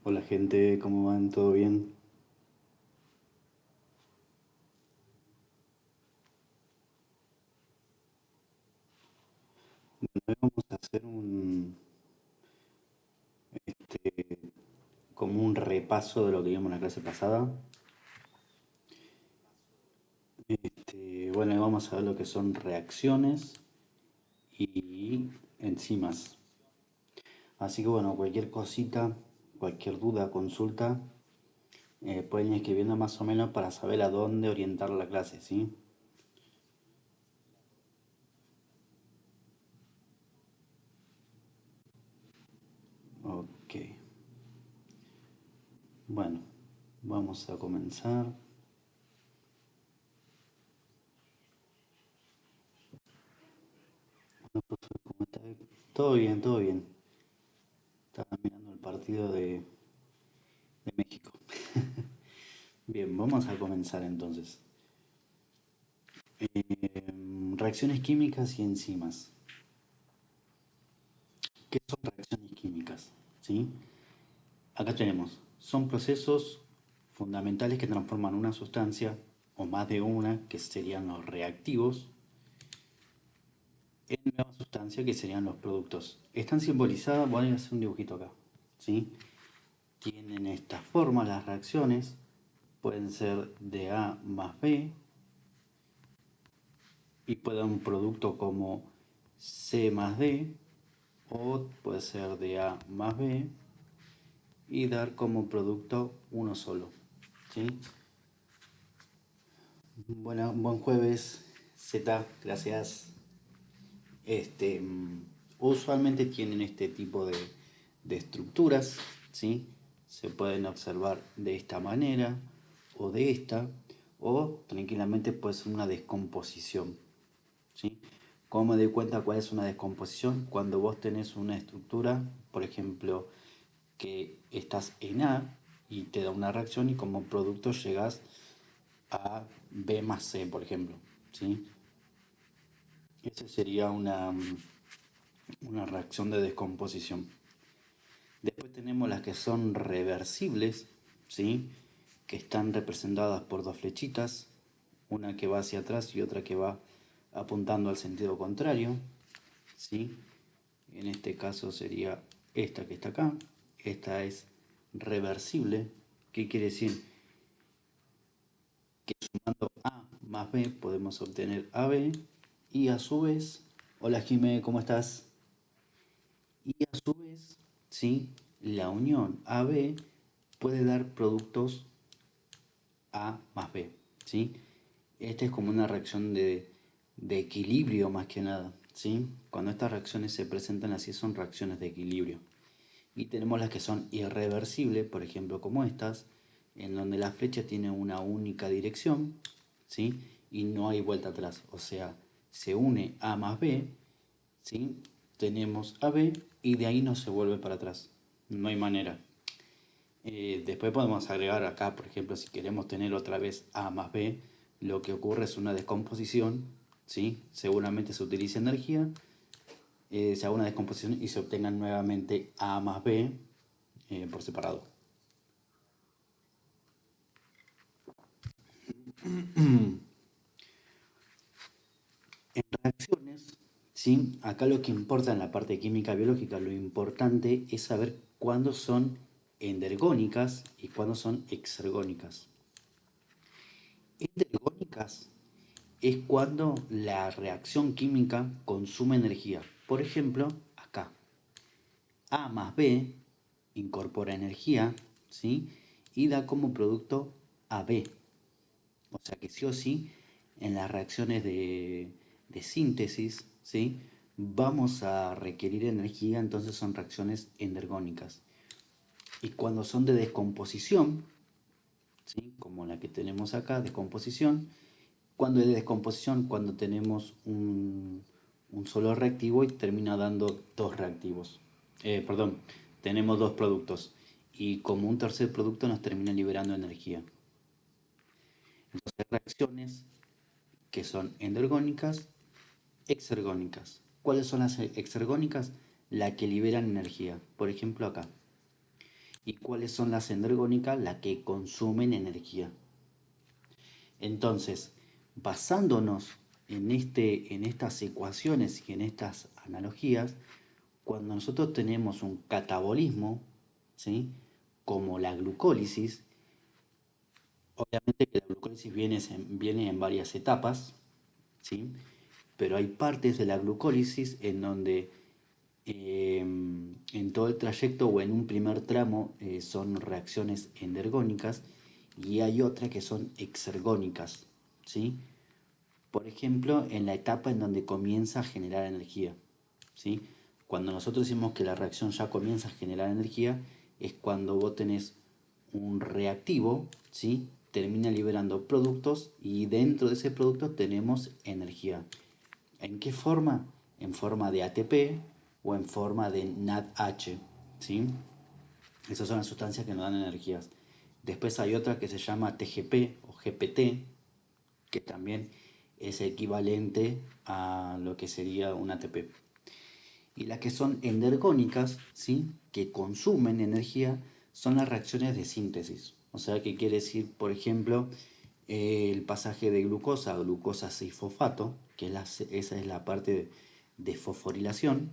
Hola gente, ¿cómo van? ¿Todo bien? Hoy vamos a hacer como un repaso de lo que vimos en la clase pasada. Bueno, hoy vamos a ver lo que son reacciones y enzimas. Así que bueno, cualquier cosita, cualquier duda, consulta, pueden ir escribiendo más o menos para saber a dónde orientar la clase, ¿sí? Ok, bueno, vamos a comenzar. Bueno, profesor, ¿cómo está? Todo bien, todo bien. Estaba mirando el partido de México. Bien, vamos a comenzar entonces. Reacciones químicas y enzimas. ¿Qué son reacciones químicas? ¿Sí? Acá tenemos, son procesos fundamentales que transforman una sustancia o más de una, que serían los reactivos, en nueva sustancia, que serían los productos. Están simbolizadas, voy a hacer un dibujito acá. ¿Sí? Tienen esta forma las reacciones, pueden ser de A más B, y puede dar un producto como C más D, o puede ser de A más B y dar como producto uno solo. ¿Sí? Bueno, buen jueves, Z, gracias. Este, usualmente tienen este tipo de estructuras, ¿sí? Se pueden observar de esta manera o de esta, o tranquilamente puede ser una descomposición, ¿sí? ¿Cómo me doy cuenta cuál es una descomposición? Cuando vos tenés una estructura, por ejemplo, que estás en A y te da una reacción y como producto llegas a B más C, por ejemplo, ¿sí? Esa sería una reacción de descomposición. Después tenemos las que son reversibles, ¿sí? Que están representadas por dos flechitas, una que va hacia atrás y otra que va apuntando al sentido contrario, ¿sí? En este caso sería esta que está acá. Esta es reversible. ¿Qué quiere decir? Que sumando A más B podemos obtener AB y a su vez, hola Jimé, ¿cómo estás? Y a su vez, ¿sí? La unión AB puede dar productos A más B, ¿sí? Esta es como una reacción de equilibrio más que nada, ¿sí? Cuando estas reacciones se presentan así son reacciones de equilibrio. Y tenemos las que son irreversibles, por ejemplo como estas, en donde la flecha tiene una única dirección, ¿sí? Y no hay vuelta atrás, o sea, se une A más B, ¿sí? Tenemos AB y de ahí no se vuelve para atrás, no hay manera. Después podemos agregar acá, por ejemplo, si queremos tener otra vez A más B, lo que ocurre es una descomposición, ¿sí? Seguramente se utiliza energía, se haga una descomposición y se obtengan nuevamente A más B por separado. En reacciones, ¿sí? Acá lo que importa en la parte química biológica, lo importante es saber cuándo son endergónicas y cuándo son exergónicas. Endergónicas es cuando la reacción química consume energía. Por ejemplo, acá, A más B incorpora energía, ¿sí? Y da como producto AB. O sea que sí o sí, en las reacciones de síntesis, ¿sí? Vamos a requerir energía, entonces son reacciones endergónicas. Y cuando son de descomposición, ¿sí? Como la que tenemos acá, descomposición, cuando es de descomposición, cuando tenemos un solo reactivo y termina dando dos reactivos. Perdón, tenemos dos productos y como un tercer producto nos termina liberando energía. Entonces hay reacciones que son endergónicas, exergónicas. ¿Cuáles son las exergónicas? La que liberan energía. Por ejemplo acá. ¿Y cuáles son las endergónicas? Las que consumen energía. Entonces, basándonos en estas ecuaciones y en estas analogías, cuando nosotros tenemos un catabolismo, ¿sí? Como la glucólisis, obviamente que la glucólisis viene en varias etapas, ¿sí? Pero hay partes de la glucólisis en donde en todo el trayecto o en un primer tramo son reacciones endergónicas y hay otras que son exergónicas, ¿sí? Por ejemplo, en la etapa en donde comienza a generar energía, ¿sí? Cuando nosotros decimos que la reacción ya comienza a generar energía, es cuando vos tenés un reactivo, ¿sí? Termina liberando productos y dentro de ese producto tenemos energía. ¿En qué forma? En forma de ATP o en forma de NADH, ¿sí? Esas son las sustancias que nos dan energías. Después hay otra que se llama TGP o GPT, que también es equivalente a lo que sería un ATP. Y las que son endergónicas, ¿sí? Que consumen energía, son las reacciones de síntesis. O sea, que quiere decir, por ejemplo, el pasaje de glucosa a glucosa 6-fosfato, que esa es la parte de fosforilación.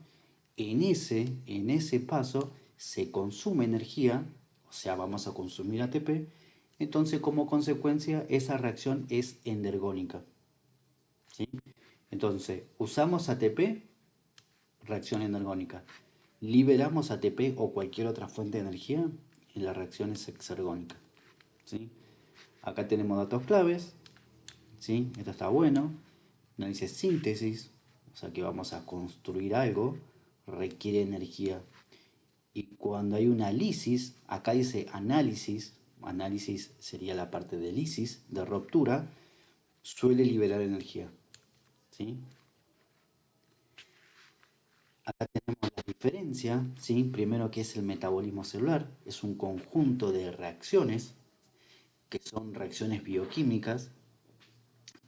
En ese paso se consume energía, o sea, vamos a consumir ATP. Entonces, como consecuencia, esa reacción es endergónica, ¿sí? Entonces, usamos ATP, reacción endergónica. Liberamos ATP o cualquier otra fuente de energía y la reacción es exergónica, ¿sí? Acá tenemos datos claves, ¿sí? Esto está bueno. Nos dice síntesis, o sea que vamos a construir algo, requiere energía. Y cuando hay una lisis, acá dice análisis, análisis sería la parte de lisis, de ruptura, suele liberar energía, ¿sí? Acá tenemos la diferencia, ¿sí? Primero, que es el metabolismo celular, es un conjunto de reacciones que son reacciones bioquímicas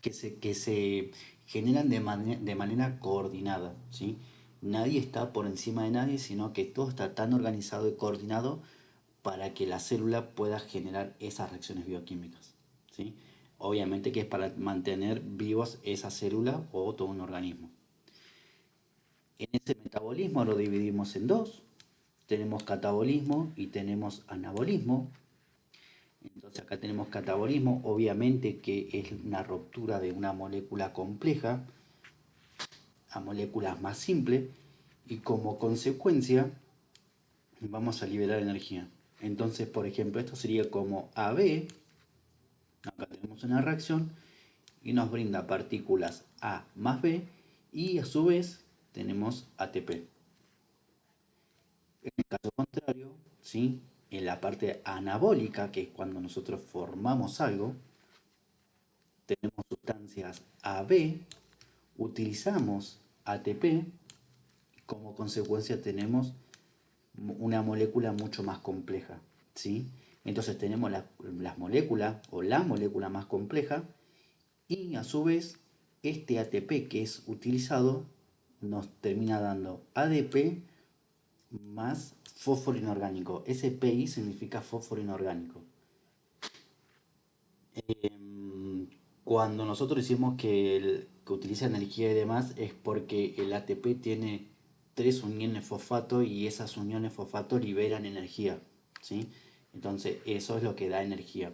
que se generan de manera coordinada, ¿sí? Nadie está por encima de nadie, sino que todo está tan organizado y coordinado para que la célula pueda generar esas reacciones bioquímicas, ¿sí? Obviamente que es para mantener vivos esa célula o todo un organismo. En ese metabolismo lo dividimos en dos. Tenemos catabolismo y tenemos anabolismo. Entonces acá tenemos catabolismo, obviamente que es una ruptura de una molécula compleja a moléculas más simples y como consecuencia vamos a liberar energía. Entonces, por ejemplo, esto sería como AB, acá tenemos una reacción y nos brinda partículas A más B y a su vez tenemos ATP. En el caso contrario, ¿sí? En la parte anabólica, que es cuando nosotros formamos algo, tenemos sustancias AB, utilizamos ATP y como consecuencia tenemos una molécula mucho más compleja, ¿sí? Entonces tenemos las moléculas o la molécula más compleja y a su vez este ATP que es utilizado nos termina dando ADP más fósforo inorgánico. SPI significa fósforo inorgánico. Cuando nosotros decimos que utiliza energía y demás es porque el ATP tiene tres uniones fosfato y esas uniones fosfato liberan energía, ¿sí? Entonces eso es lo que da energía.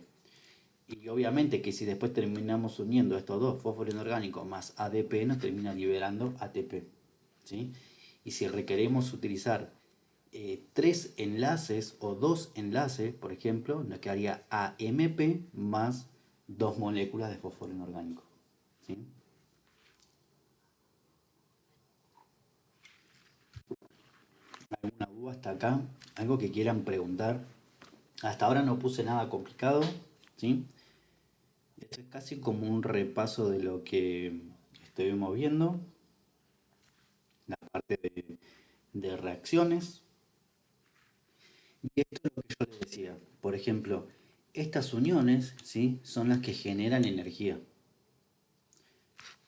Y obviamente que si después terminamos uniendo estos dos, fósforo inorgánico más ADP, nos termina liberando ATP, ¿sí? Y si requeremos utilizar tres enlaces o dos enlaces, por ejemplo, nos quedaría AMP más dos moléculas de fósforo inorgánico, ¿sí? ¿Alguna duda hasta acá? ¿Algo que quieran preguntar? Hasta ahora no puse nada complicado, ¿sí? Esto es casi como un repaso de lo que estuvimos viendo, la parte de reacciones. Y esto es lo que yo les decía. Por ejemplo, estas uniones, ¿sí? Son las que generan energía.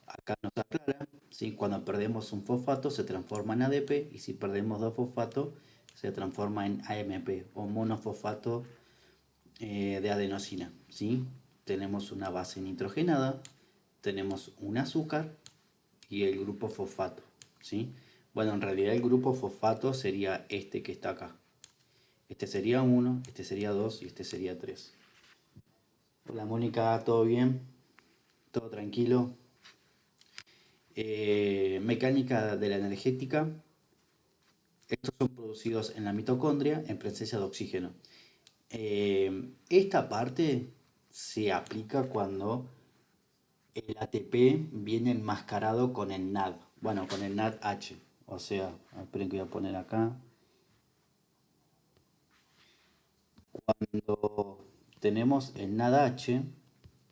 Acá nos aclara, ¿sí? Cuando perdemos un fosfato se transforma en ADP y si perdemos dos fosfatos se transforma en AMP o monofosfato de adenosina, ¿sí? Tenemos una base nitrogenada, tenemos un azúcar y el grupo fosfato, ¿sí? Bueno, en realidad el grupo fosfato sería este que está acá. Este sería 1, este sería 2 y este sería 3. Hola Mónica, ¿todo bien? ¿Todo tranquilo? Mecánica de la energética. Estos son producidos en la mitocondria en presencia de oxígeno. Esta parte se aplica cuando el ATP viene enmascarado con el NAD. Bueno, con el NADH. O sea, esperen que voy a poner acá. Cuando tenemos el NADH,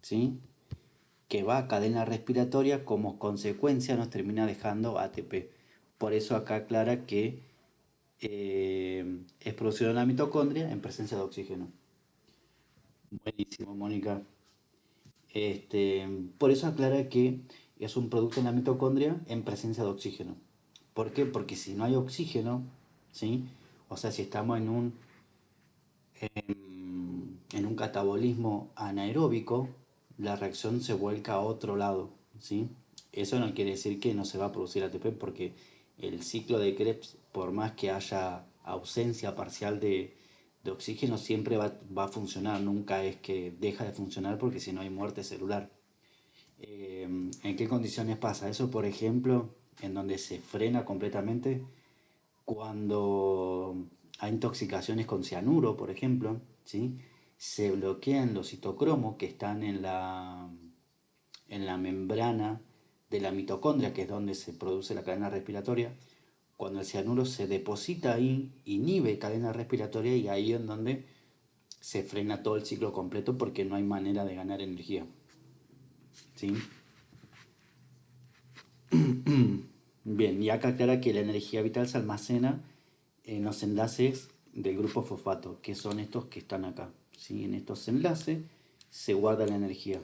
¿sí? Que va a cadena respiratoria, como consecuencia nos termina dejando ATP. Por eso acá aclara que es producido en la mitocondria en presencia de oxígeno. Buenísimo, Mónica. Por eso aclara que es un producto en la mitocondria en presencia de oxígeno. ¿Por qué? Porque si no hay oxígeno, ¿sí? O sea, si estamos en un catabolismo anaeróbico, la reacción se vuelca a otro lado, ¿sí? Eso no quiere decir que no se va a producir ATP, porque el ciclo de Krebs, por más que haya ausencia parcial de oxígeno, siempre va a funcionar, nunca es que deja de funcionar porque si no hay muerte celular. ¿En qué condiciones pasa eso? Por ejemplo, en donde se frena completamente cuando hay intoxicaciones con cianuro, por ejemplo, ¿sí? Se bloquean los citocromos que están en la membrana de la mitocondria, que es donde se produce la cadena respiratoria. Cuando el cianuro se deposita ahí, inhibe cadena respiratoria y ahí es donde se frena todo el ciclo completo porque no hay manera de ganar energía. ¿Sí? Bien, y acá aclara que la energía vital se almacena en los enlaces del grupo fosfato, que son estos que están acá. ¿Sí? En estos enlaces se guarda la energía.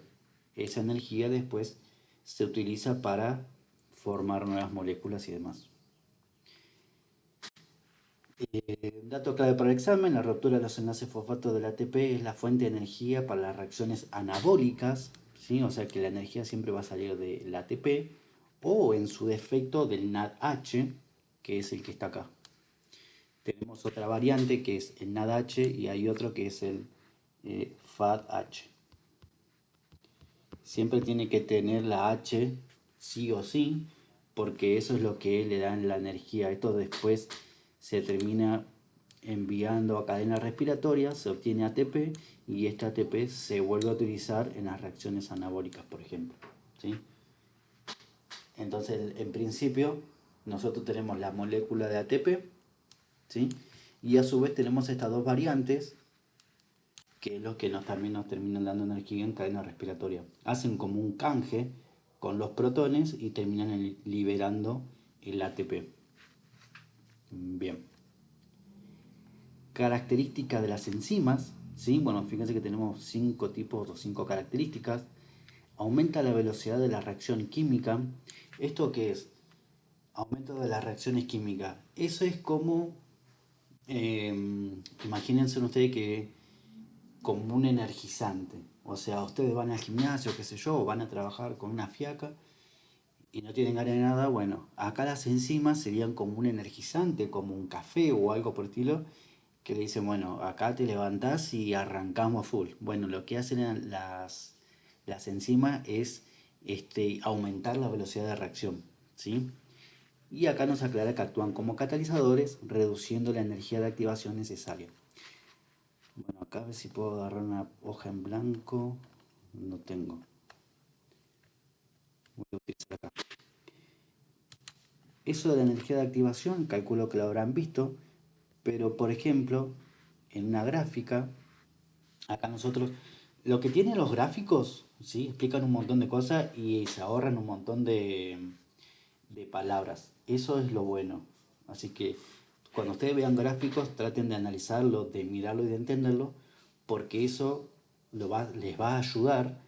Esa energía después se utiliza para formar nuevas moléculas y demás. Dato clave para el examen: la ruptura de los enlaces fosfato del ATP es la fuente de energía para las reacciones anabólicas, ¿sí? O sea que la energía siempre va a salir del ATP o en su defecto del NADH, que es el que está acá. Tenemos otra variante que es el NADH y hay otro que es el FADH. Siempre tiene que tener la H sí o sí, porque eso es lo que le da la energía. Esto después se termina enviando a cadena respiratoria, se obtiene ATP y este ATP se vuelve a utilizar en las reacciones anabólicas, por ejemplo. ¿Sí? Entonces, en principio, nosotros tenemos la molécula de ATP, ¿sí? Y a su vez tenemos estas dos variantes, que es lo que también nos terminan dando energía en cadena respiratoria. Hacen como un canje con los protones y terminan liberando el ATP. Bien. Características de las enzimas, ¿sí? Bueno, fíjense que tenemos 5 tipos o 5 características. Aumenta la velocidad de la reacción química. ¿Esto qué es? Aumento de las reacciones químicas. Eso es como, imagínense ustedes que como un energizante. O sea, ustedes van al gimnasio, qué sé yo, o van a trabajar con una fiaca y no tienen ganas de nada. Bueno, acá las enzimas serían como un energizante, como un café o algo por el estilo, que le dicen, bueno, acá te levantás y arrancamos full. Bueno, lo que hacen las enzimas es aumentar la velocidad de reacción, ¿sí? Y acá nos aclara que actúan como catalizadores, reduciendo la energía de activación necesaria. Bueno, acá a ver si puedo agarrar una hoja en blanco. No tengo. Voy a utilizar acá. Eso de la energía de activación, calculo que lo habrán visto, pero por ejemplo, en una gráfica, acá nosotros, lo que tienen los gráficos, ¿sí? Explican un montón de cosas y se ahorran un montón de palabras. Eso es lo bueno. Así que cuando ustedes vean gráficos, traten de analizarlo, de mirarlo y de entenderlo, porque eso les va a ayudar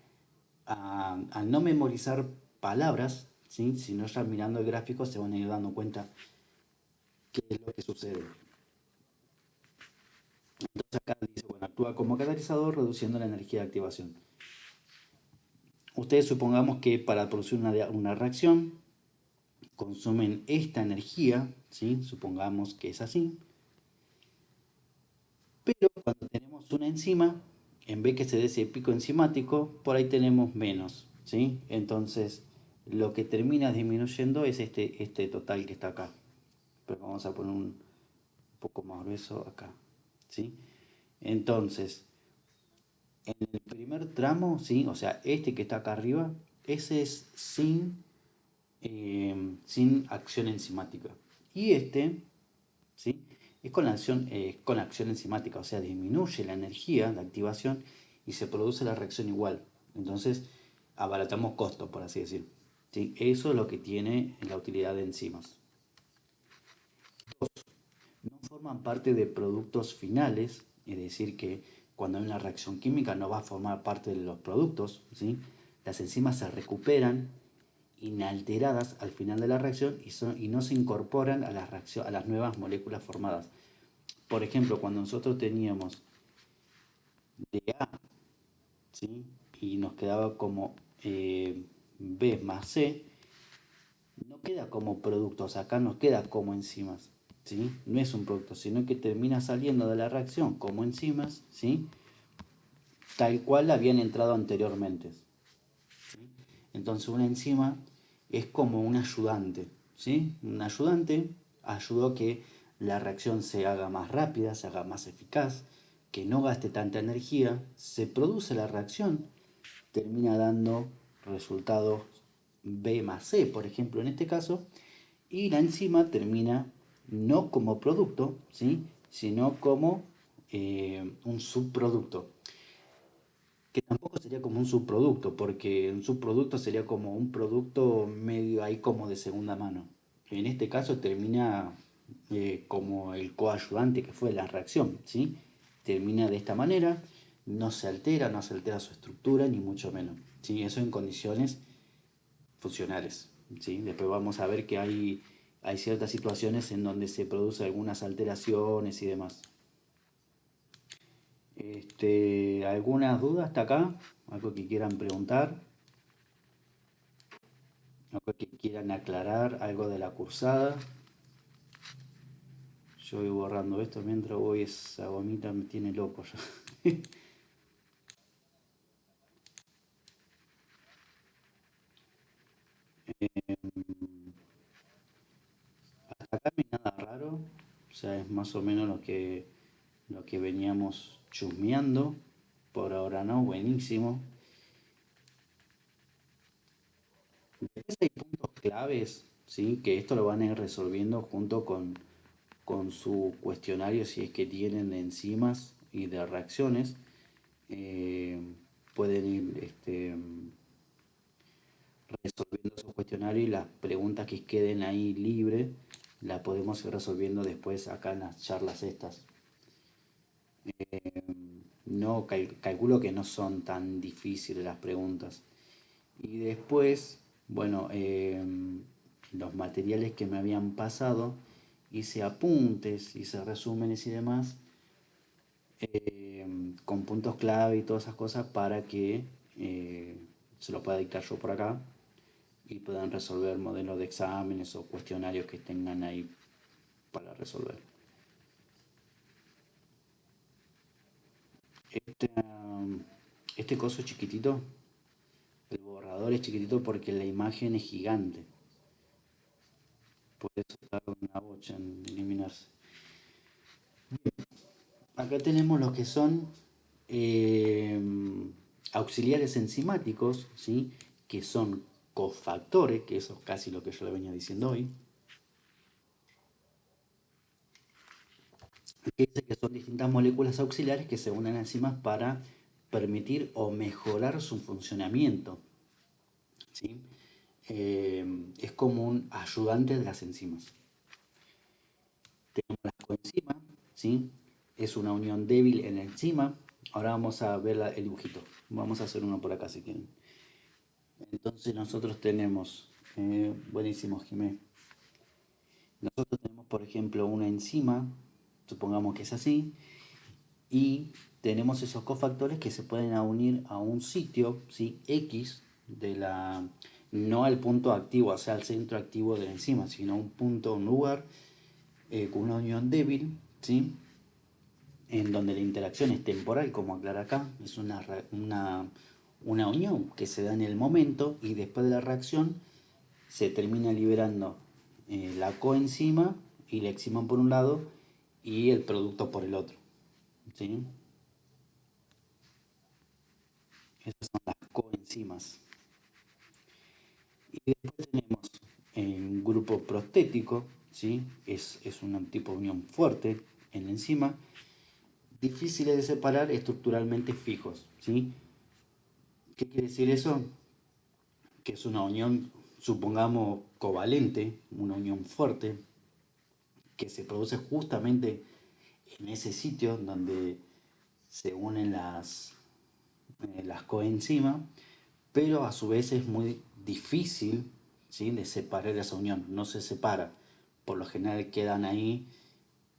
a no memorizar palabras, ¿sí? Sino ya mirando el gráfico se van a ir dando cuenta qué es lo que sucede. Entonces acá dice, bueno, actúa como catalizador reduciendo la energía de activación. Ustedes supongamos que para producir una reacción consumen esta energía, ¿sí? Supongamos que es así, pero cuando tenemos una enzima, en vez que se dé ese pico enzimático, por ahí tenemos menos, ¿sí? Entonces, lo que termina disminuyendo es este total que está acá. Pero vamos a poner un poco más grueso acá, ¿sí? Entonces, en el primer tramo, ¿sí? O sea, este que está acá arriba, ese es sin acción enzimática. Y este, ¿sí? Es con acción enzimática, o sea, disminuye la energía de activación y se produce la reacción igual. Entonces, abaratamos costos, por así decir. ¿Sí? Eso es lo que tiene la utilidad de enzimas. No forman parte de productos finales, es decir, que cuando hay una reacción química no va a formar parte de los productos, ¿sí? Las enzimas se recuperan inalteradas al final de la reacción y no se incorporan a a las nuevas moléculas formadas. Por ejemplo, cuando nosotros teníamos DA, ¿sí? Y nos quedaba como B más C, no queda como productos, acá nos queda como enzimas, ¿sí? No es un producto, sino que termina saliendo de la reacción como enzimas, ¿sí? Tal cual habían entrado anteriormente. Entonces una enzima es como un ayudante, ¿sí? Un ayudante ayudó a que la reacción se haga más rápida, se haga más eficaz, que no gaste tanta energía, se produce la reacción, termina dando resultados B más C, por ejemplo, en este caso, y la enzima termina no como producto, ¿sí? Sino como un subproducto, que tampoco sería como un subproducto, porque un subproducto sería como un producto medio ahí como de segunda mano. En este caso termina como el coayudante que fue la reacción, ¿sí? Termina de esta manera, no se altera su estructura, ni mucho menos, ¿sí? Eso en condiciones funcionales, ¿sí? Después vamos a ver que hay ciertas situaciones en donde se producen algunas alteraciones y demás. ¿Alguna duda hasta acá? ¿Algo que quieran preguntar? ¿Algo que quieran aclarar? ¿Algo de la cursada? Yo voy borrando esto mientras voy, esa gomita me tiene loco ya. Hasta acá no hay nada raro, o sea, es más o menos lo que veníamos chusmeando. Por ahora no, buenísimo. Después hay puntos claves, ¿sí? Que esto lo van a ir resolviendo junto con su cuestionario si es que tienen de enzimas y de reacciones. Eh, Pueden ir resolviendo su cuestionario y las preguntas que queden ahí libres las podemos ir resolviendo después acá en las charlas estas. No calculo que no son tan difíciles las preguntas. Y después, bueno, los materiales que me habían pasado, hice apuntes, hice resúmenes y demás, con puntos clave y todas esas cosas para que se lo pueda dictar yo por acá y puedan resolver modelos de exámenes o cuestionarios que tengan ahí para resolver. Este coso es chiquitito, el borrador es chiquitito porque la imagen es gigante, por eso tarda una bocha en eliminarse. Acá tenemos los que son eh, auxiliares enzimáticos, ¿sí? Que son cofactores, que eso es casi lo que yo le venía diciendo hoy, que dice que son distintas moléculas auxiliares que se unen a enzimas para permitir o mejorar su funcionamiento, ¿sí? Es como un ayudante de las enzimas. Tenemos la coenzima, ¿sí? Es una unión débil en la enzima. Ahora vamos a ver el dibujito. Vamos a hacer uno por acá si quieren. Entonces nosotros tenemos, buenísimo Jimé, nosotros tenemos por ejemplo una enzima, supongamos que es así, y tenemos esos cofactores que se pueden unir a un sitio, ¿sí? X de la, no al punto activo, o sea, al centro activo de la enzima, sino un punto, un lugar con una unión débil, ¿sí? En donde la interacción es temporal, como aclara acá, es una unión que se da en el momento y después de la reacción se termina liberando la coenzima y la enzima por un lado y el producto por el otro, ¿sí? Esas son las coenzimas. Y después tenemos un grupo prostético, ¿sí? Es un tipo de unión fuerte en la enzima, difíciles de separar, estructuralmente fijos, ¿sí? ¿Qué quiere decir eso? Que es una unión, supongamos, covalente, una unión fuerte, que se produce justamente en ese sitio donde se unen las coenzimas, pero a su vez es muy difícil, ¿sí? De separar esa unión, no se separa, por lo general quedan ahí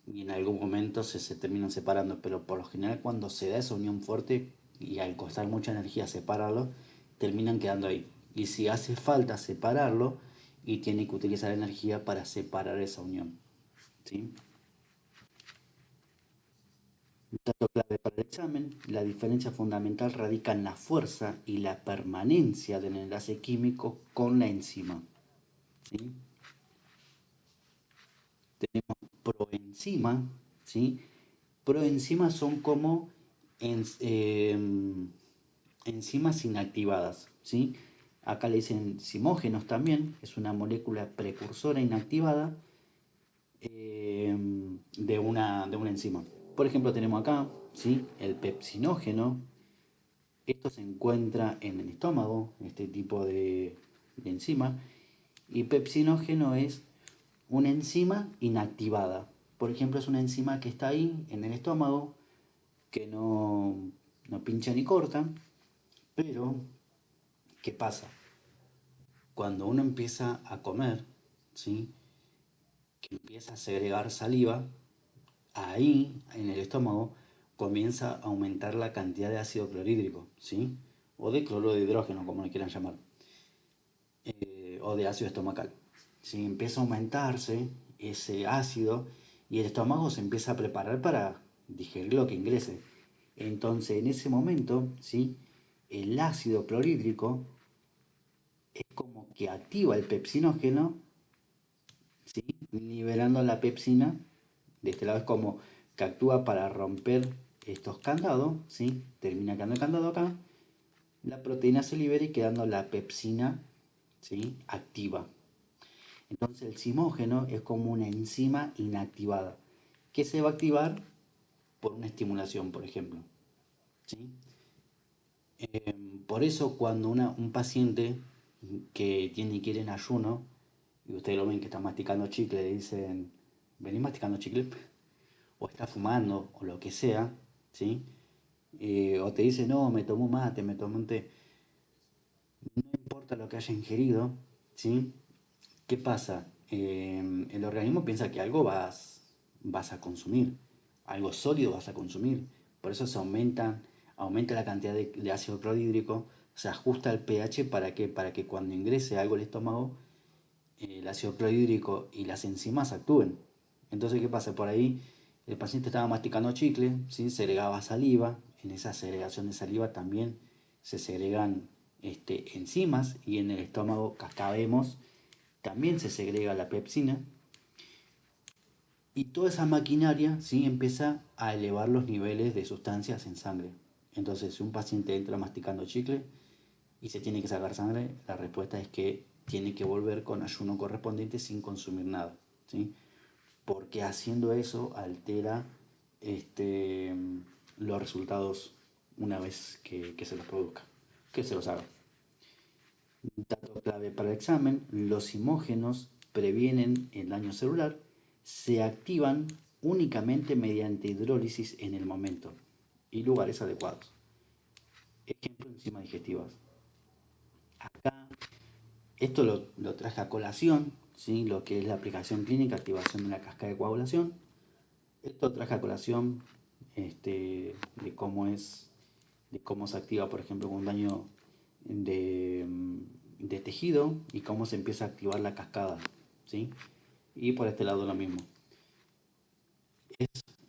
y en algún momento se terminan separando, pero por lo general cuando se da esa unión fuerte y al costar mucha energía separarlo, terminan quedando ahí. Y si hace falta separarlo, y tiene que utilizar energía para separar esa unión, ¿sí? Dato clave para el examen, la diferencia fundamental radica en la fuerza y la permanencia del enlace químico con la enzima, ¿sí? Tenemos proenzima, ¿sí? Proenzimas son como enzimas inactivadas, ¿sí? Acá le dicen zimógenos también, es una molécula precursora inactivada de una enzima. Por ejemplo, tenemos acá, ¿sí? El pepsinógeno. Esto se encuentra en el estómago, este tipo de enzima. Y pepsinógeno es una enzima inactivada. Por ejemplo, es una enzima que está ahí en el estómago, que no pincha ni corta, pero ¿qué pasa? Cuando uno empieza a comer, ¿sí? Que empieza a segregar saliva, ahí en el estómago comienza a aumentar la cantidad de ácido clorhídrico, ¿sí? O de cloruro de hidrógeno, como le quieran llamar, o de ácido estomacal. ¿Sí? Empieza a aumentarse ese ácido y el estómago se empieza a preparar para digerir lo que ingrese. Entonces, en ese momento, ¿sí? El ácido clorhídrico es como que activa el pepsinógeno, ¿sí? Liberando la pepsina. De este lado es como que actúa para romper estos candados, ¿sí? Termina quedando el candado acá. La proteína se libera y quedando la pepsina, ¿sí? Activa. Entonces el zimógeno es como una enzima inactivada que se va a activar por una estimulación, por ejemplo, ¿sí? Por eso cuando un paciente que tiene que ir en ayuno, y ustedes lo ven que está masticando chicle, le dicen, ¿venís masticando chicle? O está fumando, o lo que sea, ¿sí? O te dice, no, me tomo mate, me tomo un té. No importa lo que haya ingerido, ¿sí? ¿Qué pasa? El organismo piensa que algo vas a consumir, algo sólido vas a consumir. Por eso aumenta la cantidad de ácido clorhídrico, se ajusta el pH para que cuando ingrese algo al estómago, el ácido clorhídrico y las enzimas actúen. Entonces, ¿qué pasa? Por ahí el paciente estaba masticando chicle, ¿sí? Segregaba saliva, en esa segregación de saliva también se segregan enzimas y en el estómago, acá vemos, también se segrega la pepsina y toda esa maquinaria, ¿sí? Empieza a elevar los niveles de sustancias en sangre. Entonces, si un paciente entra masticando chicle y se tiene que sacar sangre, la respuesta es que tiene que volver con ayuno correspondiente sin consumir nada, ¿sí? Porque haciendo eso altera este, los resultados una vez que se los produzca, que se los haga. Dato clave para el examen, los zimógenos previenen el daño celular, se activan únicamente mediante hidrólisis en el momento y lugares adecuados. Ejemplo, enzimas digestivas. Acá, esto lo traje a colación, ¿sí? Lo que es la aplicación clínica, activación de la cascada de coagulación. Esto traje a colación de cómo es, de cómo se activa, por ejemplo, con un daño de tejido y cómo se empieza a activar la cascada, ¿sí? Y por este lado lo mismo.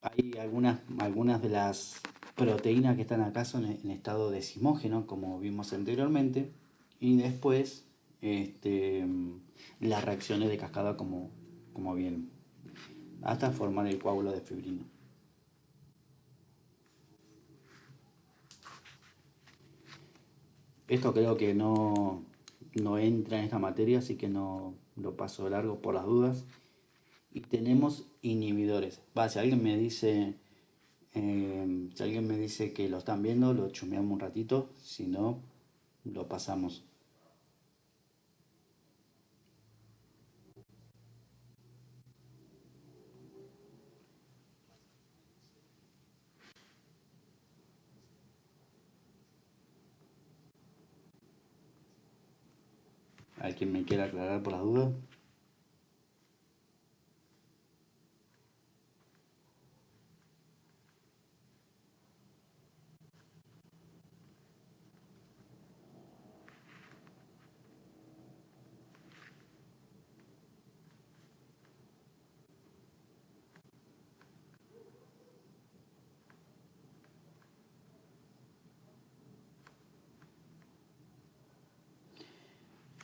Hay algunas de las proteínas que están acá son en estado decimógeno, como vimos anteriormente, y después las reacciones de cascada como vienen, hasta formar el coágulo de fibrina. Esto creo que no entra en esta materia, así que no lo paso de largo por las dudas. Y tenemos inhibidores. Si alguien me dice, si alguien me dice que lo están viendo, lo chumeamos un ratito, si no, lo pasamos. ¿Hay quien me quiera aclarar por las dudas?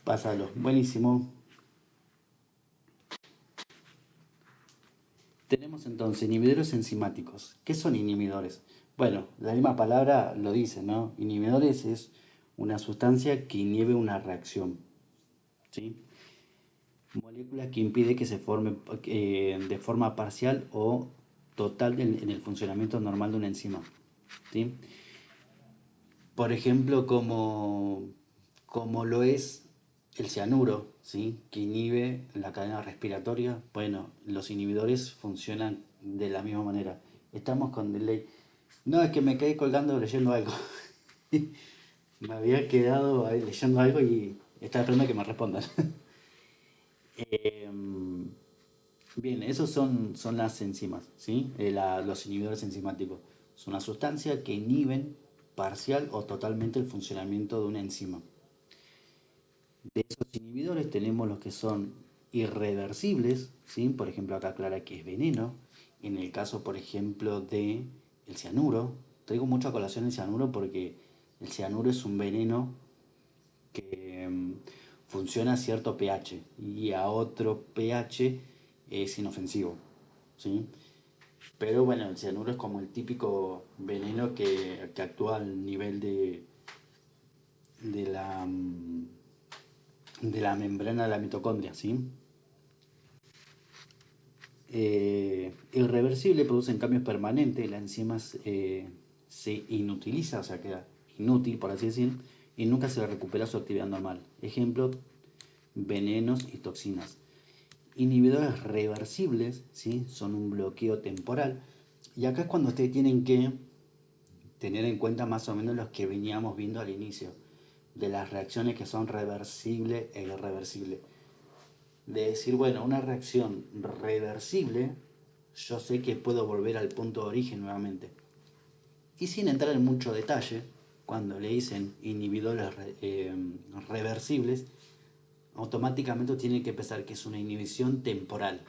Pásalo. Buenísimo. Tenemos entonces inhibidores enzimáticos. ¿Qué son inhibidores? Bueno, la misma palabra lo dice, ¿no? Inhibidores es una sustancia que inhibe una reacción, ¿sí? Molécula que impide que se forme de forma parcial o total en el funcionamiento normal de una enzima, ¿sí? Por ejemplo, como lo es el cianuro, ¿sí? Que inhibe la cadena respiratoria. Bueno, los inhibidores funcionan de la misma manera. Estamos con delay. No, es que me quedé colgando leyendo algo. Me había quedado ahí leyendo algo y estaba esperando que me respondan. Em, Bien, esos son las enzimas, ¿sí? Los inhibidores enzimáticos. Es una sustancia que inhiben parcial o totalmente el funcionamiento de una enzima. De esos inhibidores tenemos los que son irreversibles, ¿sí? Por ejemplo, acá aclara que es veneno. En el caso, por ejemplo, de el cianuro, traigo mucho a colación el cianuro porque el cianuro es un veneno que funciona a cierto pH y a otro pH es inofensivo, ¿sí? Pero bueno, el cianuro es como el típico veneno que actúa al nivel de la, de la membrana de la mitocondria, ¿sí? Irreversible producen cambios permanentes, la enzima se inutiliza, o sea, queda inútil, por así decir, y nunca se recupera su actividad normal. Ejemplo, venenos y toxinas. Inhibidores reversibles, ¿sí? Son un bloqueo temporal. Y acá es cuando ustedes tienen que tener en cuenta más o menos los que veníamos viendo al inicio, de las reacciones que son reversibles e irreversibles. De decir, bueno, una reacción reversible, yo sé que puedo volver al punto de origen nuevamente. Y sin entrar en mucho detalle, cuando le dicen inhibidores reversibles, automáticamente tiene que pensar que es una inhibición temporal,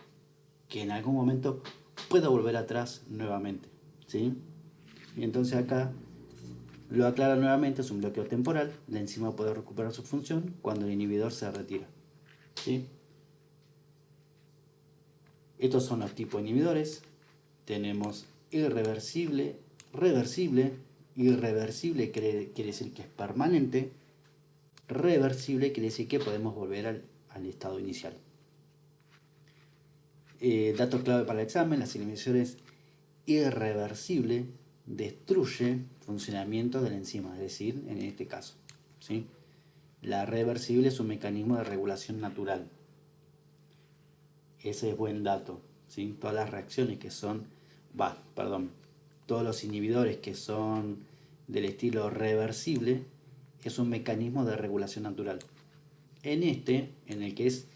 que en algún momento pueda volver atrás nuevamente, ¿sí? Y entonces acá lo aclara nuevamente, es un bloqueo temporal, la enzima puede recuperar su función cuando el inhibidor se retira, ¿sí? Estos son los tipos de inhibidores. Tenemos irreversible, reversible. Irreversible quiere decir que es permanente. Reversible quiere decir que podemos volver al estado inicial. Dato clave para el examen: las inhibiciones irreversible destruye funcionamiento de la enzima, es decir, en este caso, ¿sí? La reversible es un mecanismo de regulación natural. Ese es buen dato, ¿sí? Todas las reacciones que son, todos los inhibidores que son del estilo reversible es un mecanismo de regulación natural. En el que es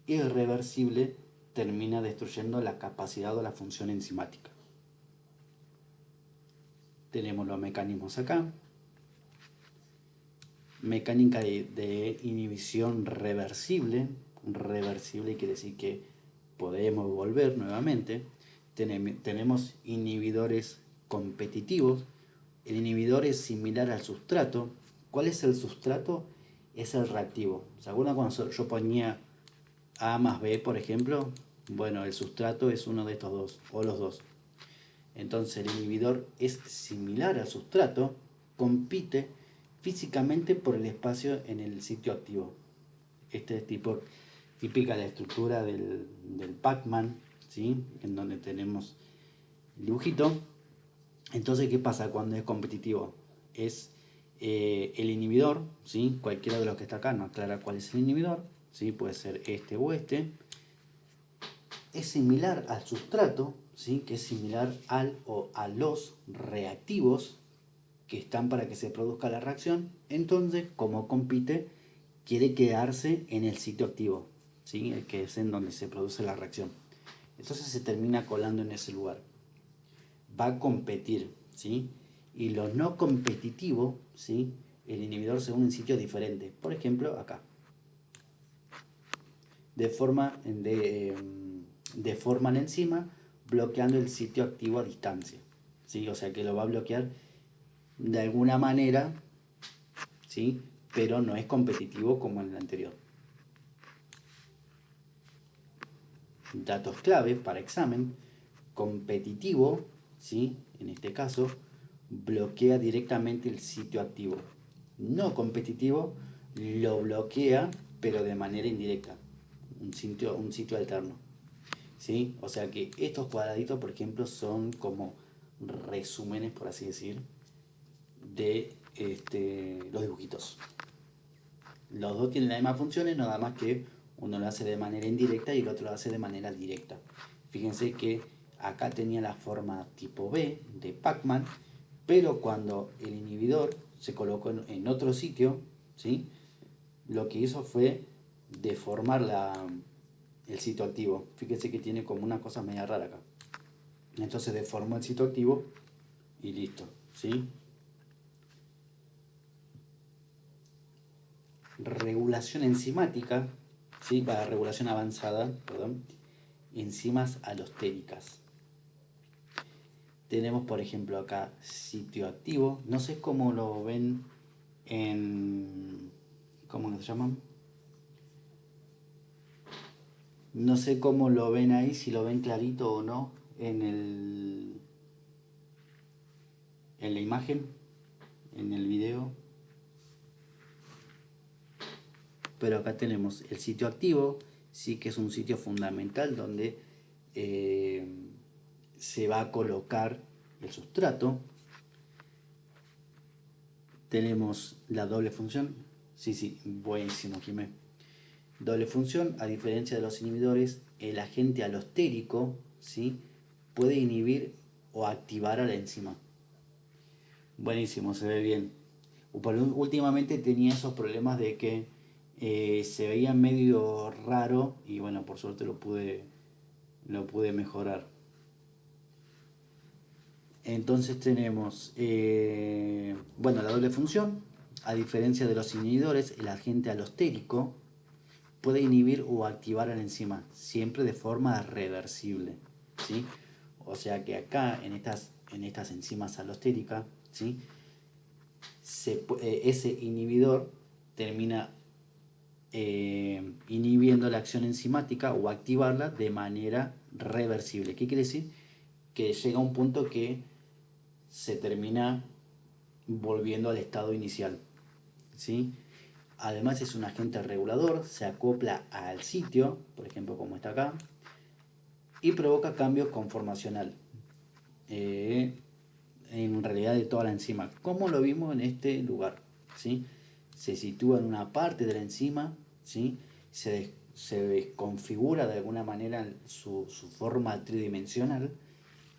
irreversible, termina destruyendo la capacidad o la función enzimática. tenemos los mecanismos acá. Mecánica de inhibición reversible. Reversible quiere decir que podemos volver nuevamente. Tenemos inhibidores competitivos. El inhibidor es similar al sustrato. ¿Cuál es el sustrato? Es el reactivo. ¿Se acuerdan cuando yo ponía A más B, por ejemplo? Bueno, el sustrato es uno de estos dos, o los dos. Entonces el inhibidor es similar al sustrato, compite físicamente por el espacio en el sitio activo. Este es típica la estructura del Pac-Man, ¿sí? En donde tenemos el dibujito. Entonces, ¿qué pasa cuando es competitivo? Es el inhibidor, ¿sí? Cualquiera de los que está acá no aclara cuál es el inhibidor, ¿sí? Puede ser este o este. Es similar al sustrato, ¿sí? Que es similar al o a los reactivos que están para que se produzca la reacción. Entonces, como compite, quiere quedarse en el sitio activo, ¿sí? Que es en donde se produce la reacción. Entonces se termina colando en ese lugar. Va a competir, ¿sí? Y los no competitivos, ¿sí? El inhibidor se une en sitios diferentes. Por ejemplo, acá. Deforma la enzima bloqueando el sitio activo a distancia, ¿sí? O sea que lo va a bloquear de alguna manera, ¿sí? Pero no es competitivo como en el anterior. Datos clave para examen. Competitivo, ¿sí? En este caso, bloquea directamente el sitio activo. No competitivo, lo bloquea, pero de manera indirecta. Un sitio alterno, ¿sí? O sea que estos cuadraditos, por ejemplo, son como resúmenes, por así decir, de los dibujitos. Los dos tienen las mismas funciones, nada más que uno lo hace de manera indirecta y el otro lo hace de manera directa. Fíjense que acá tenía la forma tipo B de Pac-Man, pero cuando el inhibidor se colocó en otro sitio, ¿sí? Lo que hizo fue deformar el sitio activo. Fíjense que tiene como una cosa media rara acá. Entonces deformó el sitio activo y listo, ¿sí? Regulación enzimática, ¿sí? Para regulación avanzada, perdón, enzimas alostéricas. Tenemos, por ejemplo, acá sitio activo. No sé cómo lo ven en... ¿Cómo se llaman? No sé cómo lo ven ahí, si lo ven clarito o no en la imagen, en el video. Pero acá tenemos el sitio activo, sí que es un sitio fundamental donde se va a colocar el sustrato. Tenemos la doble función. Sí, buenísimo, Jimé. Doble función, a diferencia de los inhibidores, el agente alostérico, ¿sí? Puede inhibir o activar a la enzima. Buenísimo, se ve bien. Últimamente tenía esos problemas de que se veía medio raro y bueno, por suerte lo pude mejorar. Entonces tenemos, bueno, la doble función. A diferencia de los inhibidores, el agente alostérico puede inhibir o activar a la enzima, siempre de forma reversible, ¿sí? O sea que acá, en estas enzimas alostéricas, ¿sí? Ese inhibidor termina inhibiendo la acción enzimática o activarla de manera reversible. ¿Qué quiere decir? Que llega a un punto que se termina volviendo al estado inicial, ¿sí? Además es un agente regulador, se acopla al sitio, por ejemplo como está acá, y provoca cambios conformacional en realidad de toda la enzima, como lo vimos en este lugar, ¿sí? Se sitúa en una parte de la enzima, ¿sí? Se desconfigura de alguna manera su forma tridimensional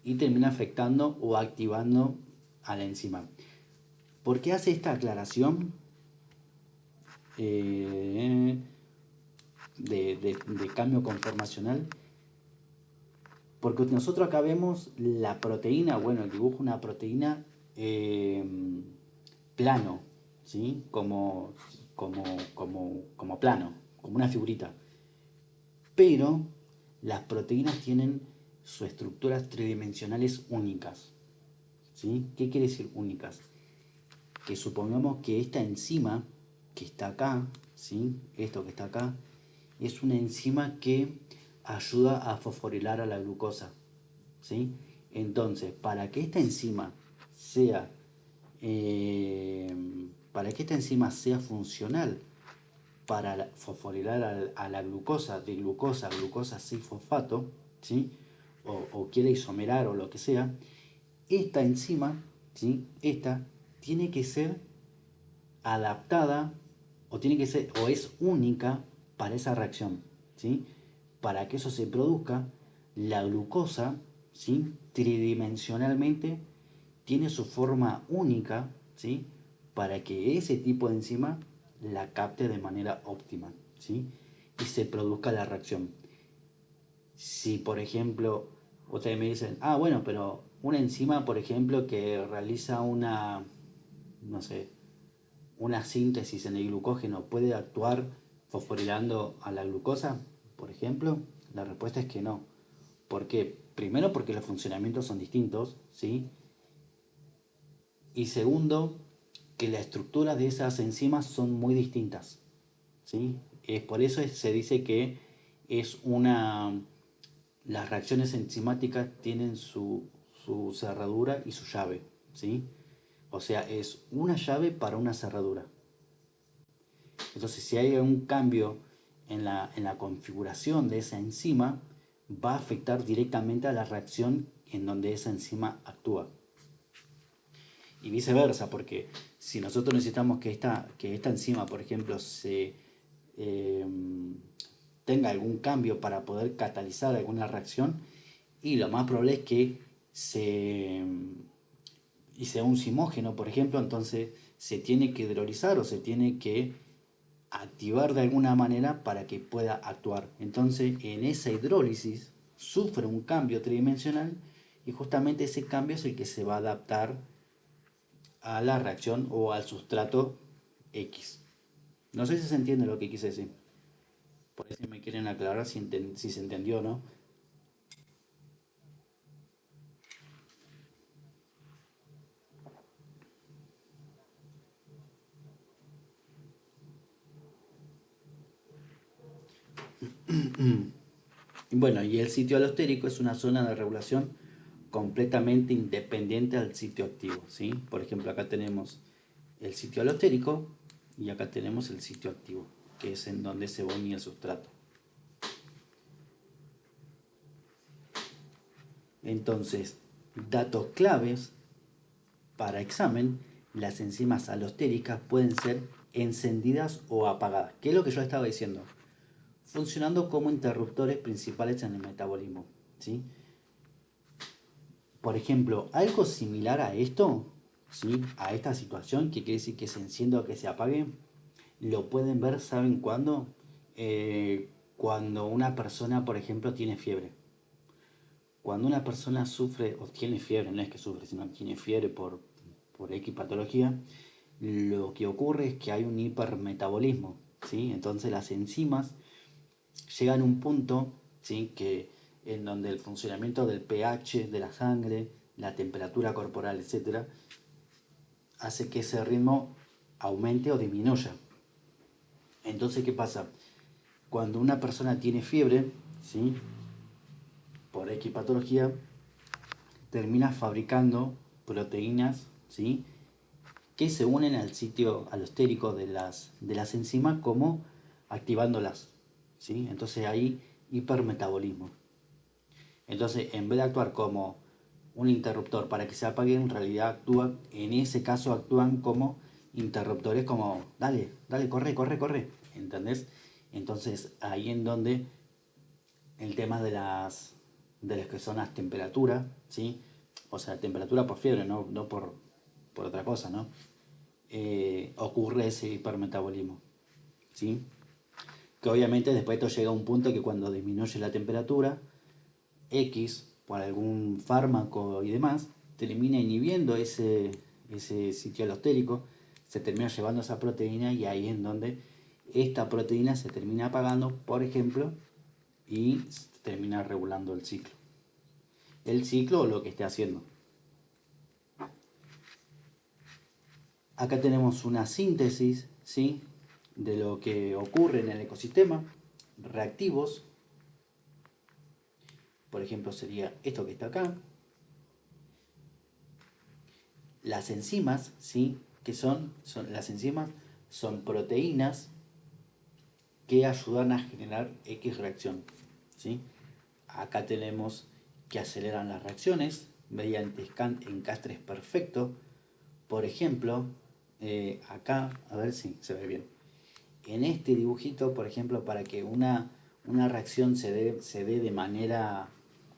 y termina afectando o activando a la enzima. ¿Por qué hace esta aclaración de cambio conformacional? Porque nosotros acá vemos la proteína, bueno, el dibujo una proteína eh, plano, ¿sí? Como plano, como una figurita. Pero las proteínas tienen sus estructuras tridimensionales únicas, ¿sí? ¿Qué quiere decir únicas? Que supongamos que esta enzima que está acá, ¿sí? Esto que está acá, es una enzima que ayuda a fosforilar a la glucosa, ¿sí? Entonces, sea, para que esta enzima sea funcional para fosforilar a la glucosa, de glucosa a glucosa 6-fosfato, ¿sí? O quiere isomerar o lo que sea, esta enzima, ¿sí? Esta tiene que ser adaptada o tiene que ser o es única para esa reacción, ¿sí? Para que eso se produzca, la glucosa, ¿sí? Tridimensionalmente tiene su forma única, ¿sí? Para que ese tipo de enzima la capte de manera óptima, ¿sí? Y se produzca la reacción. Si, por ejemplo, ustedes me dicen, ah, bueno, pero una enzima, por ejemplo, que realiza una, no sé, una síntesis en el glucógeno puede actuar fosforilando a la glucosa, por ejemplo, la respuesta es que no. ¿Por qué? Primero porque los funcionamientos son distintos, ¿sí? Y segundo, que la estructura de esas enzimas son muy distintas, ¿sí? Por eso se dice que es una... Las reacciones enzimáticas tienen su cerradura y su llave, ¿sí? O sea, es una llave para una cerradura. Entonces, si hay algún cambio en la configuración de esa enzima, va a afectar directamente a la reacción en donde esa enzima actúa. Y viceversa, porque si nosotros necesitamos que esta enzima, por ejemplo, eh, tenga algún cambio para poder catalizar alguna reacción, y lo más probable es que y sea un simógeno, por ejemplo, entonces se tiene que hidrolizar o se tiene que activar de alguna manera para que pueda actuar. Entonces, en esa hidrólisis sufre un cambio tridimensional y justamente ese cambio es el que se va a adaptar a la reacción o al sustrato X. No sé si se entiende lo que quise decir. Por eso me quieren aclarar si se entendió o no. Bueno, y el sitio alostérico es una zona de regulación completamente independiente al sitio activo, ¿sí? Por ejemplo, acá tenemos el sitio alostérico y acá tenemos el sitio activo, que es en donde se bonía el sustrato. Entonces, datos claves para examen, las enzimas alostéricas pueden ser encendidas o apagadas, que es lo que yo estaba diciendo, funcionando como interruptores principales en el metabolismo, ¿sí? Por ejemplo, algo similar a esto, ¿sí? A esta situación, que quiere decir que se encienda o que se apague, lo pueden ver, ¿saben cuándo? Cuando una persona, por ejemplo, tiene fiebre. Cuando una persona sufre o tiene fiebre, no es que sufre, sino tiene fiebre por X patología, lo que ocurre es que hay un hipermetabolismo, ¿sí? Entonces las enzimas llegan a un punto, ¿sí? En donde el funcionamiento del pH de la sangre, la temperatura corporal, etcétera, hace que ese ritmo aumente o disminuya. Entonces, ¿qué pasa? Cuando una persona tiene fiebre, ¿sí? Por X patología, termina fabricando proteínas, ¿sí? Que se unen al sitio alostérico de las enzimas como activándolas, ¿sí? Entonces hay hipermetabolismo. Entonces, en vez de actuar como un interruptor para que se apague, en realidad en ese caso actúan como interruptores como, dale, dale, corre, corre, corre, ¿entendés? Entonces, ahí en donde el tema de las que son las temperaturas, ¿sí? O sea, temperatura por fiebre, no por otra cosa, ¿no? Ocurre ese hipermetabolismo, ¿sí? Que obviamente después esto llega a un punto que cuando disminuye la temperatura, X, por algún fármaco y demás, termina inhibiendo ese sitio alostérico, se termina llevando esa proteína y ahí es donde esta proteína se termina apagando, por ejemplo, y termina regulando el ciclo. El ciclo o lo que esté haciendo. Acá tenemos una síntesis, ¿sí?, de lo que ocurre en el ecosistema. Reactivos, por ejemplo, sería esto que está acá. Las enzimas, ¿sí?, que las enzimas son proteínas que ayudan a generar X reacción, ¿sí? Acá tenemos que aceleran las reacciones mediante encastres perfectos. Por ejemplo, acá, a ver si se ve bien. En este dibujito, por ejemplo, para que una reacción se dé de manera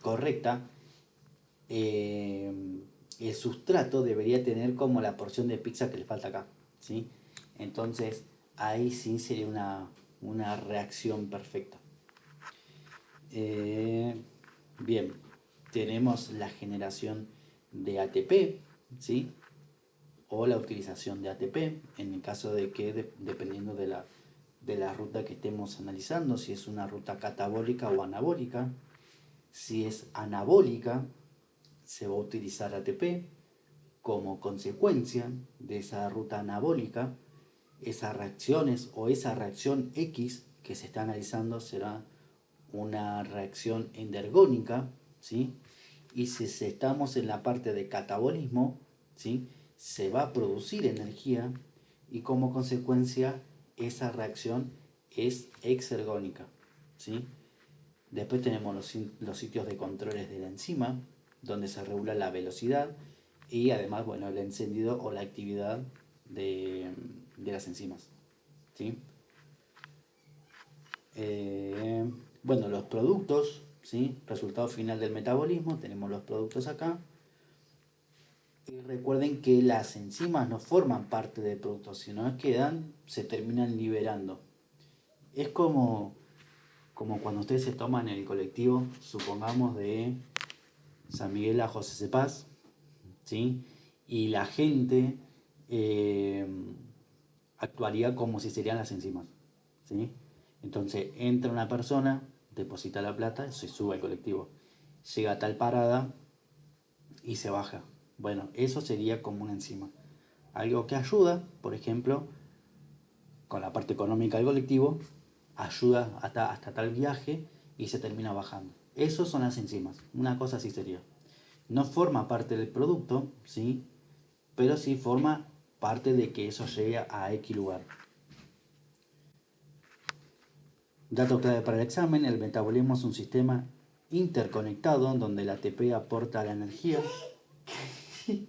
correcta, el sustrato debería tener como la porción de pizza que le falta acá, ¿sí? Entonces, ahí sí sería una reacción perfecta. Bien, tenemos la generación de ATP, ¿sí?, o la utilización de ATP, en el caso de que, dependiendo de la ruta que estemos analizando, si es una ruta catabólica o anabólica. Si es anabólica, se va a utilizar ATP. Como consecuencia de esa ruta anabólica, esas reacciones o esa reacción X que se está analizando será una reacción endergónica, ¿sí? Y si estamos en la parte de catabolismo, ¿sí?, se va a producir energía y como consecuencia esa reacción es exergónica, ¿sí? Después tenemos los sitios de controles de la enzima, donde se regula la velocidad y además, bueno, el encendido o la actividad de las enzimas, ¿sí? Bueno, los productos, ¿sí?, resultado final del metabolismo, tenemos los productos acá. Y recuerden que las enzimas no forman parte del producto, sino que se terminan liberando. Es como cuando ustedes se toman el colectivo, supongamos de San Miguel a José Cepaz, ¿sí?, y la gente actuaría como si serían las enzimas, ¿sí? Entonces entra una persona, deposita la plata, se sube al colectivo, llega a tal parada y se baja. Bueno, eso sería como una enzima. Algo que ayuda, por ejemplo, con la parte económica del colectivo, ayuda hasta tal viaje y se termina bajando. Esos son las enzimas. Una cosa así sería. No forma parte del producto, ¿sí?, pero sí forma parte de que eso llegue a X lugar. Dato clave para el examen: el metabolismo es un sistema interconectado donde el ATP aporta la energía.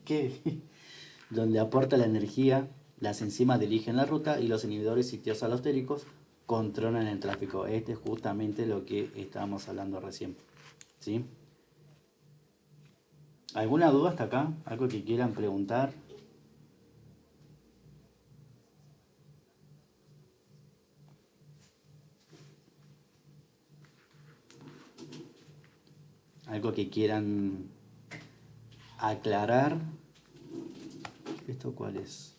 ¿Qué? Donde aporta la energía, las enzimas dirigen la ruta y los inhibidores sitios alostéricos controlan el tráfico. Este es justamente lo que estábamos hablando recién, ¿sí? ¿Alguna duda hasta acá? ¿Algo que quieran preguntar? ¿Algo que quieran aclarar? ¿Esto cuál es?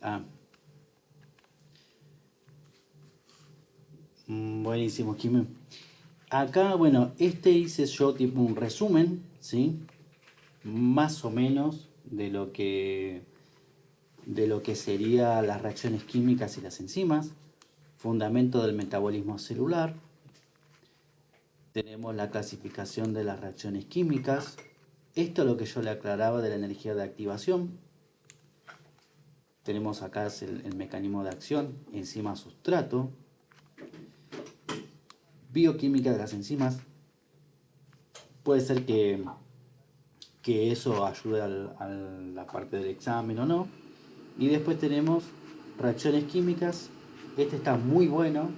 Ah. Buenísimo, Jimmy. Acá, bueno, hice yo tipo un resumen, ¿sí?, más o menos de lo que serían las reacciones químicas y las enzimas, fundamento del metabolismo celular. Tenemos la clasificación de las reacciones químicas. Esto es lo que yo le aclaraba de la energía de activación. Tenemos acá el mecanismo de acción, enzima-sustrato. Bioquímica de las enzimas. Puede ser que eso ayude a la parte del examen o no. Y después tenemos reacciones químicas. Este está muy bueno.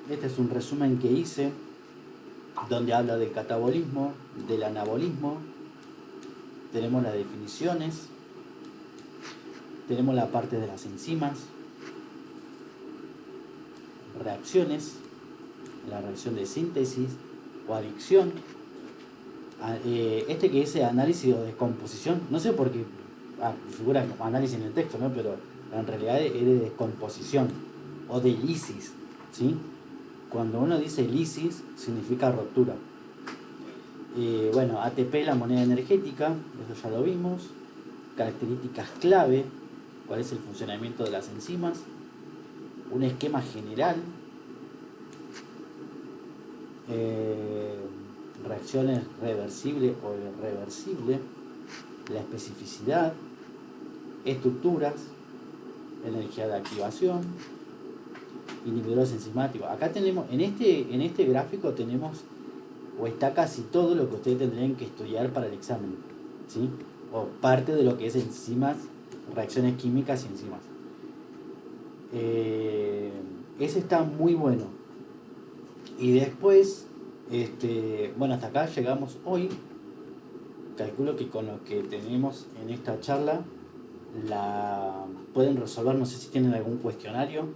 Este es un resumen que hice, donde habla del catabolismo, del anabolismo. Tenemos las definiciones. Tenemos la parte de las enzimas. Reacciones. La reacción de síntesis o adicción. Este que dice análisis o descomposición, no sé por qué figura como análisis en el texto, ¿no? Pero en realidad es de descomposición o de lisis, ¿sí? Cuando uno dice lisis, significa ruptura. Bueno, ATP, la moneda energética, eso ya lo vimos. Características clave, cuál es el funcionamiento de las enzimas. Un esquema general. eh, Reacciones reversibles o irreversibles. La especificidad. Estructuras. Energía de activación. Inhibidores enzimáticos. Acá tenemos, en este gráfico tenemos, o está casi todo lo que ustedes tendrían que estudiar para el examen, ¿sí? O parte de lo que es enzimas, reacciones químicas y enzimas. Ese está muy bueno. Y después, bueno, hasta acá llegamos hoy. Calculo que con lo que tenemos en esta charla la pueden resolver. No sé si tienen algún cuestionario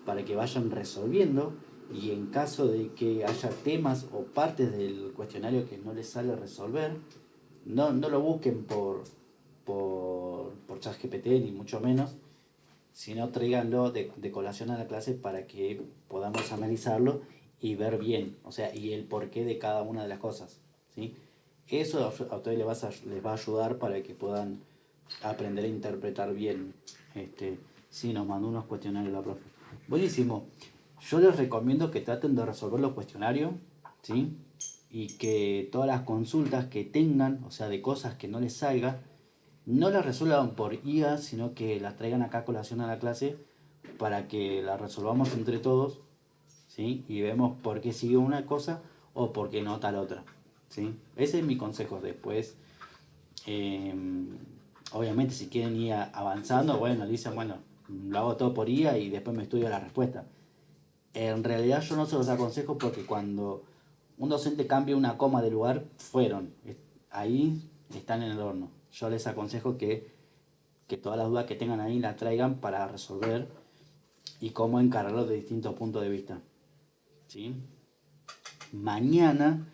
para que vayan resolviendo, y en caso de que haya temas o partes del cuestionario que no les sale resolver, no lo busquen por ChatGPT ni mucho menos, sino tráiganlo de colación a la clase para que podamos analizarlo y ver bien, o sea, y el porqué de cada una de las cosas, ¿sí? Eso a ustedes les va a ayudar para que puedan aprender a interpretar bien. Sí, nos mandó unos cuestionarios la profe. Buenísimo. Yo les recomiendo que traten de resolver los cuestionarios, ¿sí? Y que todas las consultas que tengan, o sea, de cosas que no les salga, no las resuelvan por IA, sino que las traigan acá a colación a la clase para que las resolvamos entre todos, ¿sí? Y vemos por qué sigue una cosa o por qué no tal otra, ¿sí? Ese es mi consejo. Después, eh, obviamente, si quieren ir avanzando, bueno, dicen, bueno, lo hago todo por IA y después me estudio la respuesta. En realidad yo no se los aconsejo, porque cuando un docente cambia una coma de lugar, ahí están en el horno. Yo les aconsejo que todas las dudas que tengan ahí las traigan para resolver y cómo encararlo de distintos puntos de vista, ¿sí? Mañana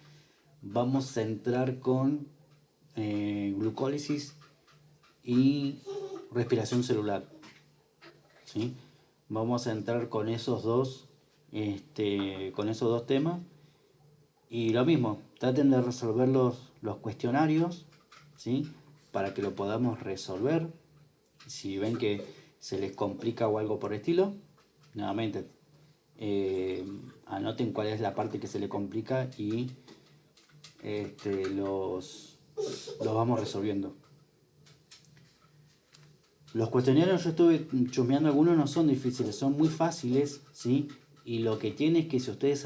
vamos a entrar con glucólisis y respiración celular, ¿sí? Vamos a entrar con esos dos temas. Y lo mismo, traten de resolver los cuestionarios, ¿sí? Para que lo podamos resolver. Si ven que se les complica o algo por el estilo, nuevamente, anoten cuál es la parte que se les complica y los vamos resolviendo. Los cuestionarios, yo estuve chusmeando algunos, no son difíciles, son muy fáciles, ¿sí? Y lo que tiene es que si ustedes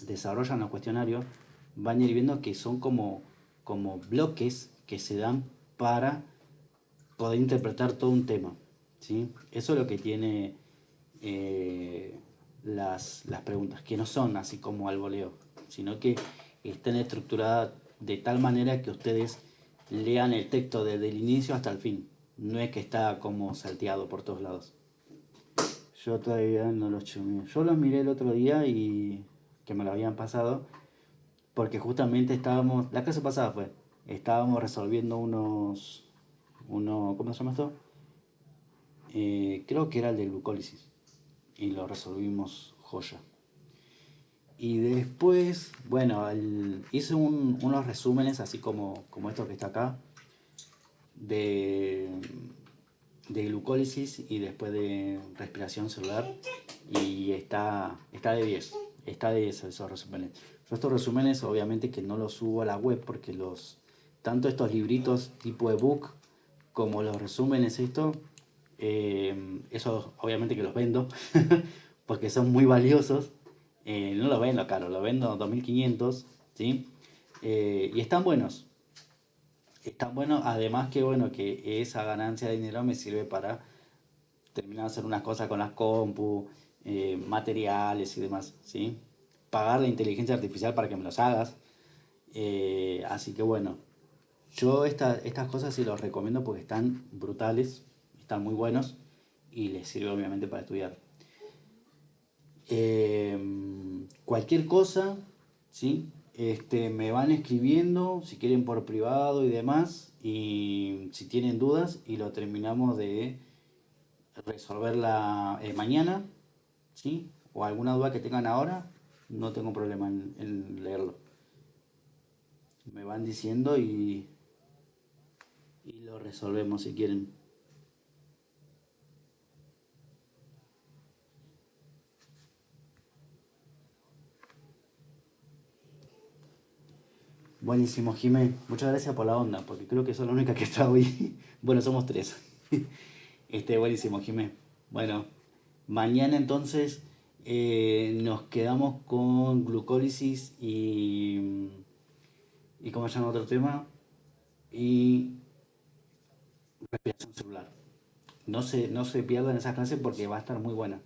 desarrollan los cuestionarios, van a ir viendo que son como bloques que se dan para poder interpretar todo un tema, ¿sí? Eso es lo que tiene las preguntas, que no son así como al voleo, sino que están estructuradas de tal manera que ustedes lean el texto desde el inicio hasta el fin. No es que está como salteado por todos lados. Yo todavía no los chumé. Yo los miré el otro día y que me lo habían pasado, porque justamente la clase pasada estábamos resolviendo ¿cómo se llama esto? Creo que era el de glucólisis, y lo resolvimos joya. Y después, bueno, hice unos resúmenes así como esto que está acá, de, de glucólisis y después de respiración celular, y está de 10, está de 10 esos resúmenes. Yo estos resúmenes obviamente que no los subo a la web, porque tanto estos libritos tipo ebook como los resúmenes esos obviamente que los vendo porque son muy valiosos. No los vendo caro, los vendo 2.500, ¿sí? Y están buenos. Están buenos, además que bueno, que esa ganancia de dinero me sirve para terminar de hacer unas cosas con las compu, materiales y demás, ¿sí? Pagar la inteligencia artificial para que me los hagas. Así que bueno, yo estas cosas sí los recomiendo porque están brutales, están muy buenos y les sirve obviamente para estudiar. Cualquier cosa, ¿sí? Me van escribiendo si quieren por privado y demás, y si tienen dudas, y lo terminamos de resolverla mañana, ¿sí? O alguna duda que tengan ahora, no tengo problema en leerlo. Me van diciendo y lo resolvemos si quieren. Buenísimo, Jimé. Muchas gracias por la onda, porque creo que soy la única que está hoy. Bueno, somos tres. Buenísimo, Jimé. Bueno, mañana entonces nos quedamos con glucólisis y ¿cómo se llama otro tema? Y respiración celular. No se pierdan esas clases porque va a estar muy buena.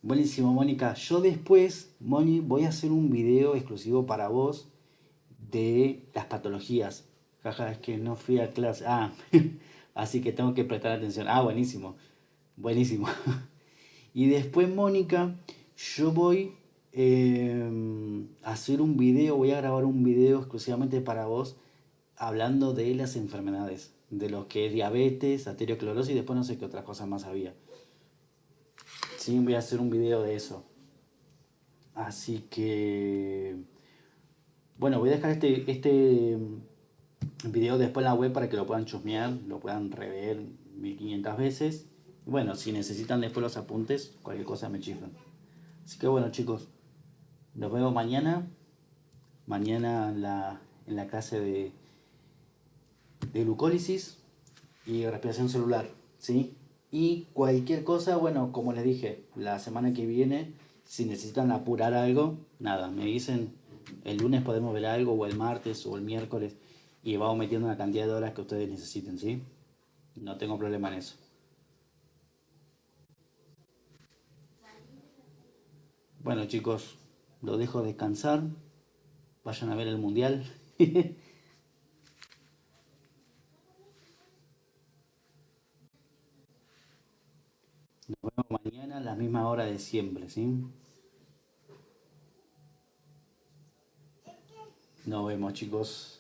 Buenísimo, Mónica. Yo después, Moni, voy a hacer un video exclusivo para vos de las patologías. Jaja, es que no fui a clase. Ah, así que tengo que prestar atención. Ah, buenísimo, buenísimo. Y después, Mónica, yo voy a hacer un video, voy a grabar un video exclusivamente para vos hablando de las enfermedades, de lo que es diabetes, arteriosclerosis y después no sé qué otras cosas más había. Sí, voy a hacer un video de eso. Así que, bueno, voy a dejar este video después en la web para que lo puedan chusmear, lo puedan rever 1500 veces. Bueno, si necesitan después los apuntes, cualquier cosa me chiflan. Así que bueno, chicos, nos vemos mañana. Mañana en la clase de glucólisis y respiración celular, ¿sí? Y cualquier cosa, bueno, como les dije, la semana que viene, si necesitan apurar algo, nada, me dicen, el lunes podemos ver algo, o el martes, o el miércoles, y vamos metiendo una cantidad de horas que ustedes necesiten, ¿sí? No tengo problema en eso. Bueno, chicos, los dejo descansar, vayan a ver el mundial. Nos vemos mañana a la misma hora de siempre, ¿sí? Nos vemos, chicos.